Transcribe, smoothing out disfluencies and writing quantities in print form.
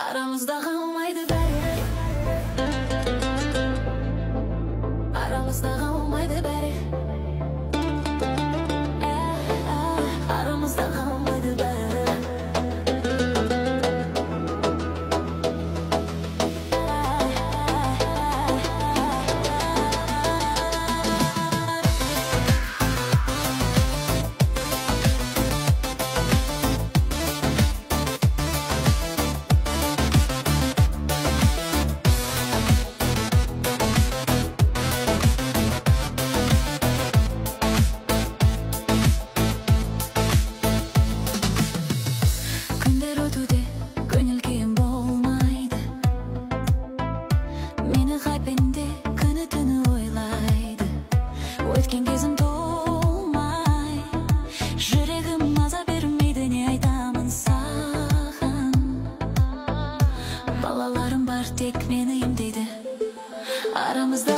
Aramızda kalmaydı beri. Aramızda kalmaydı beri. Aramızda kalmaydı beri. Өткен кезім толмай, жүрегім маза бермейді, не айтамын саған. Балаларым бар, тек мені емдейді. Арамызда